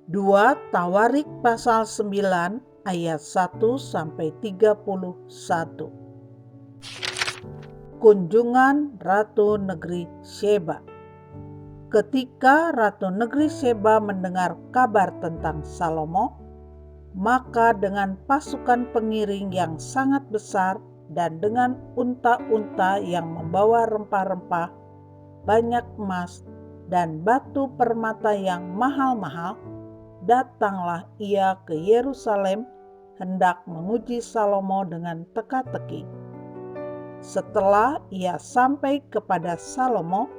2 Tawarik pasal 9 ayat 1-31. Kunjungan Ratu Negeri Sheba. Ketika Ratu Negeri Sheba mendengar kabar tentang Salomo, maka dengan pasukan pengiring yang sangat besar dan dengan unta-unta yang membawa rempah-rempah, banyak emas dan batu permata yang mahal-mahal, datanglah ia ke Yerusalem hendak menguji Salomo dengan teka-teki. Setelah ia sampai kepada Salomo,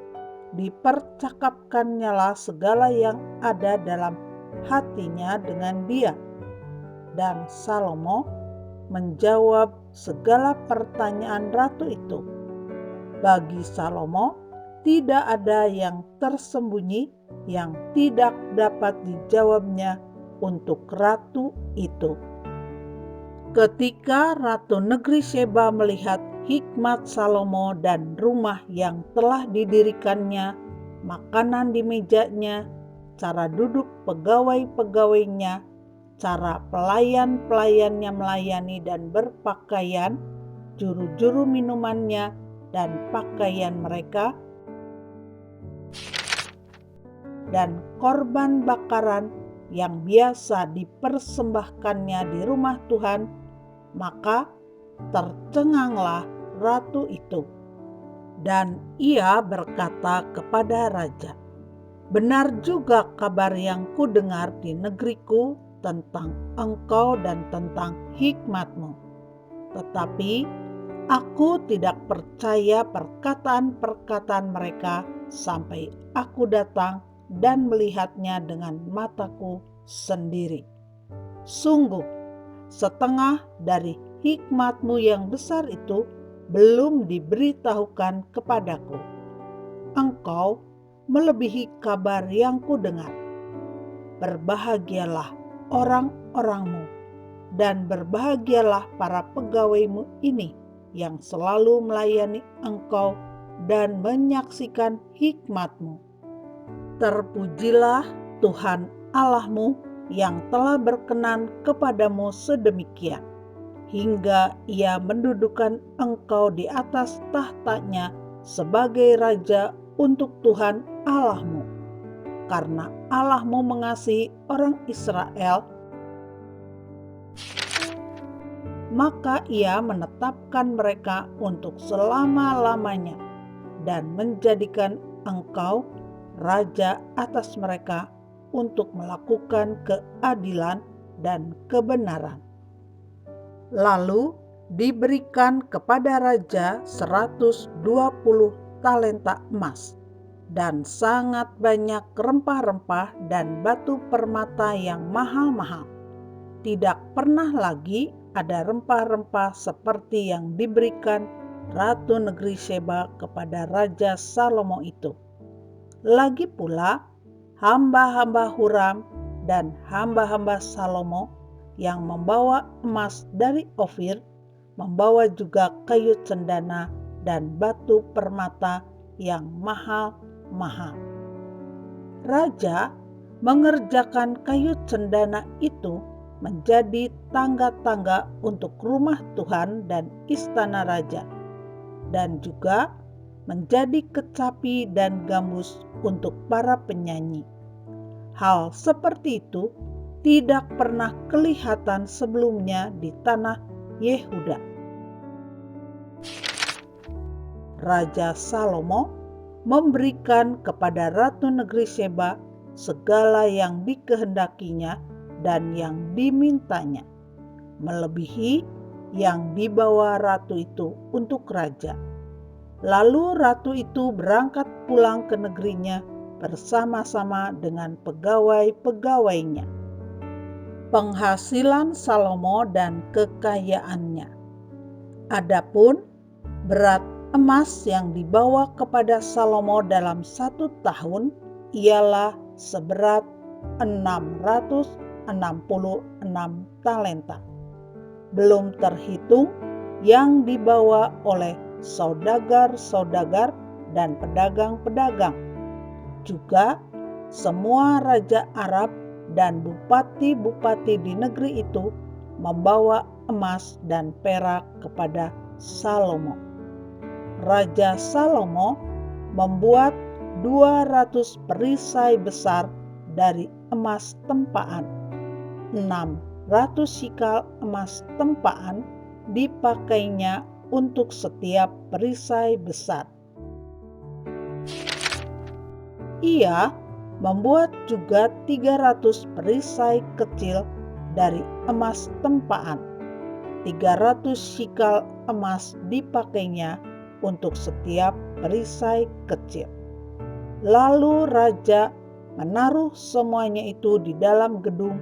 dipercakapkannyalah segala yang ada dalam hatinya dengan dia. Dan Salomo menjawab segala pertanyaan ratu itu. Bagi Salomo, tidak ada yang tersembunyi yang tidak dapat dijawabnya untuk ratu itu. Ketika Ratu Negeri Sheba melihat hikmat Salomo dan rumah yang telah didirikannya, makanan di mejanya, cara duduk pegawai-pegawainya, cara pelayan-pelayannya melayani dan berpakaian, juru-juru minumannya, dan pakaian mereka, dan korban bakaran yang biasa dipersembahkannya di rumah Tuhan, maka tercenganglah ratu itu. Dan ia berkata kepada raja, "Benar juga kabar yang kudengar di negeriku tentang engkau dan tentang hikmatmu. Tetapi aku tidak percaya perkataan-perkataan mereka sampai aku datang dan melihatnya dengan mataku sendiri. Sungguh, setengah dari hikmatmu yang besar itu belum diberitahukan kepadaku. Engkau melebihi kabar yang kudengar. Berbahagialah orang-orangmu dan berbahagialah para pegawaimu ini yang selalu melayani engkau dan menyaksikan hikmatmu. Terpujilah Tuhan Allahmu yang telah berkenan kepadamu sedemikian, hingga ia mendudukan engkau di atas tahtanya sebagai raja untuk Tuhan Allahmu. Karena Allahmu mengasihi orang Israel, maka ia menetapkan mereka untuk selama-lamanya dan menjadikan engkau raja atas mereka untuk melakukan keadilan dan kebenaran. Lalu diberikan kepada raja 120 talenta emas dan sangat banyak rempah-rempah dan batu permata yang mahal-mahal. Tidak pernah lagi ada rempah-rempah seperti yang diberikan Ratu Negeri Sheba kepada Raja Salomo itu. Lagi pula, hamba-hamba Huram dan hamba-hamba Salomo yang membawa emas dari Ofir, membawa juga kayu cendana dan batu permata yang mahal-mahal. Raja mengerjakan kayu cendana itu menjadi tangga-tangga untuk rumah Tuhan dan istana raja, dan juga menjadi kecapi dan gambus untuk para penyanyi. Hal seperti itu tidak pernah kelihatan sebelumnya di tanah Yehuda. Raja Salomo memberikan kepada Ratu Negeri Sheba segala yang dikehendakinya dan yang dimintanya, melebihi yang dibawa ratu itu untuk raja. Lalu ratu itu berangkat pulang ke negerinya bersama-sama dengan pegawai-pegawainya. Penghasilan Salomo dan kekayaannya. Adapun berat emas yang dibawa kepada Salomo dalam 1 tahun ialah seberat 666 talenta, belum terhitung yang dibawa oleh saudagar-saudagar dan pedagang-pedagang. Juga semua raja Arab dan bupati-bupati di negeri itu membawa emas dan perak kepada Salomo. Raja Salomo membuat 200 perisai besar dari emas tempaan. 600 sikal emas tempaan dipakainya untuk setiap perisai besar. Ia membuat juga 300 perisai kecil dari emas tempaan. 300 sikal emas dipakainya untuk setiap perisai kecil. Lalu raja menaruh semuanya itu di dalam gedung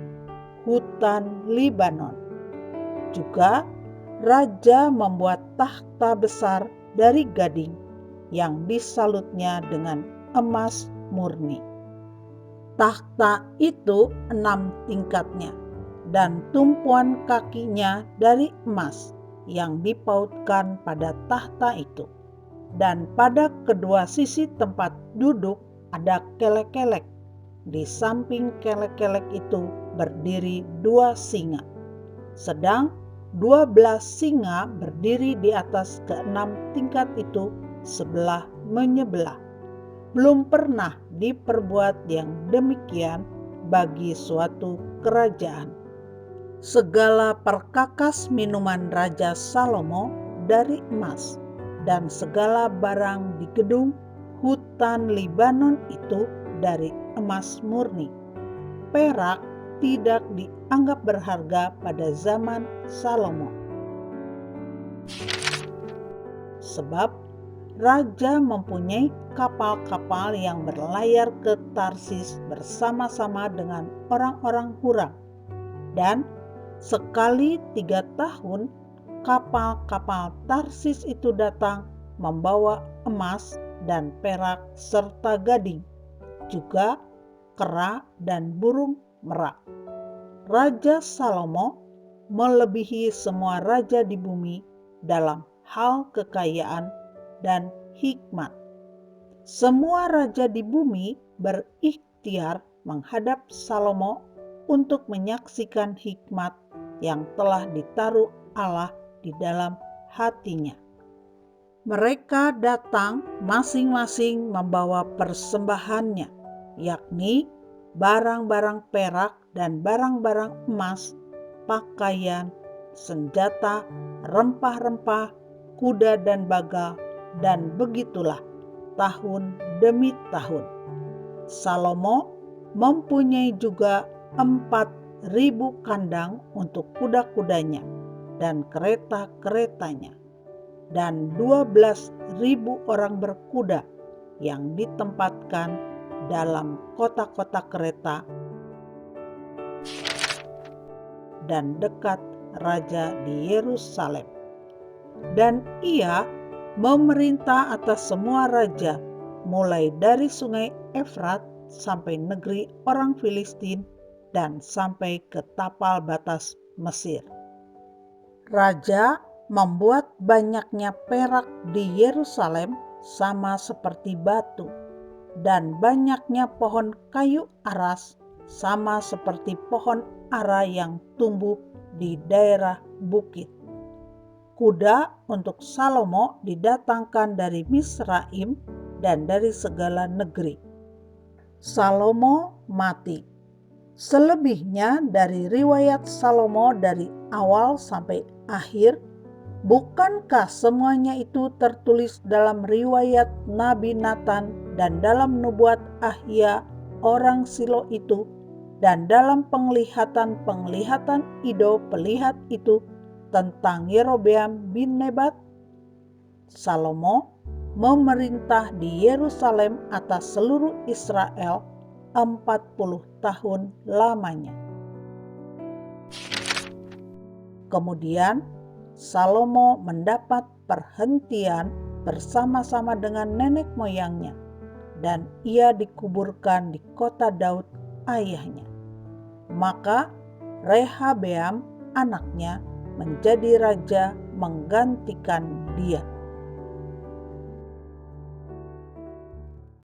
hutan Libanon. Juga raja membuat takhta besar dari gading yang disalutnya dengan emas murni. Takhta itu 6 tingkatnya, dan tumpuan kakinya dari emas yang dipautkan pada takhta itu. Dan pada kedua sisi tempat duduk ada kelek-kelek. Di samping kelek-kelek itu berdiri 2 singa. Sedang 12 singa berdiri di atas ke-6 tingkat itu sebelah menyebelah. Belum pernah diperbuat yang demikian bagi suatu kerajaan. Segala perkakas minuman Raja Salomo dari emas, dan segala barang di gedung hutan Libanon itu dari emas murni. Perak tidak dianggap berharga pada zaman Salomo. Sebab raja mempunyai kapal-kapal yang berlayar ke Tarsis bersama-sama dengan orang-orang Huram. Dan sekali 3 tahun kapal-kapal Tarsis itu datang membawa emas dan perak serta gading, juga kera dan burung merak. Raja Salomo melebihi semua raja di bumi dalam hal kekayaan dan hikmat. Semua raja di bumi berikhtiar menghadap Salomo untuk menyaksikan hikmat yang telah ditaruh Allah di dalam hatinya. Mereka datang masing-masing membawa persembahannya, yakni barang-barang perak dan barang-barang emas, pakaian, senjata, rempah-rempah, kuda dan bagal, dan begitulah tahun demi tahun. Salomo mempunyai juga 4.000 kandang untuk kuda-kudanya dan kereta-keretanya, dan 12.000 orang berkuda yang ditempatkan dalam kota-kota kereta dan dekat raja di Yerusalem. Dan ia memerintah atas semua raja, mulai dari sungai Efrat sampai negeri orang Filistin dan sampai ke tapal batas Mesir. Raja membuat banyaknya perak di Yerusalem sama seperti batu, dan banyaknya pohon kayu aras sama seperti pohon ara yang tumbuh di daerah bukit. Kuda untuk Salomo didatangkan dari Misraim dan dari segala negeri. Salomo mati. Selebihnya dari riwayat Salomo dari awal sampai akhir, bukankah semuanya itu tertulis dalam riwayat Nabi Nathan dan dalam nubuat Ahia orang Silo itu, dan dalam penglihatan-penglihatan Ido pelihat itu tentang Yerobeam bin Nebat? Salomo memerintah di Yerusalem atas seluruh Israel 40 tahun lamanya. Kemudian Salomo mendapat perhentian bersama-sama dengan nenek moyangnya, dan ia dikuburkan di kota Daud ayahnya. Maka Rehabeam anaknya menjadi raja menggantikan dia.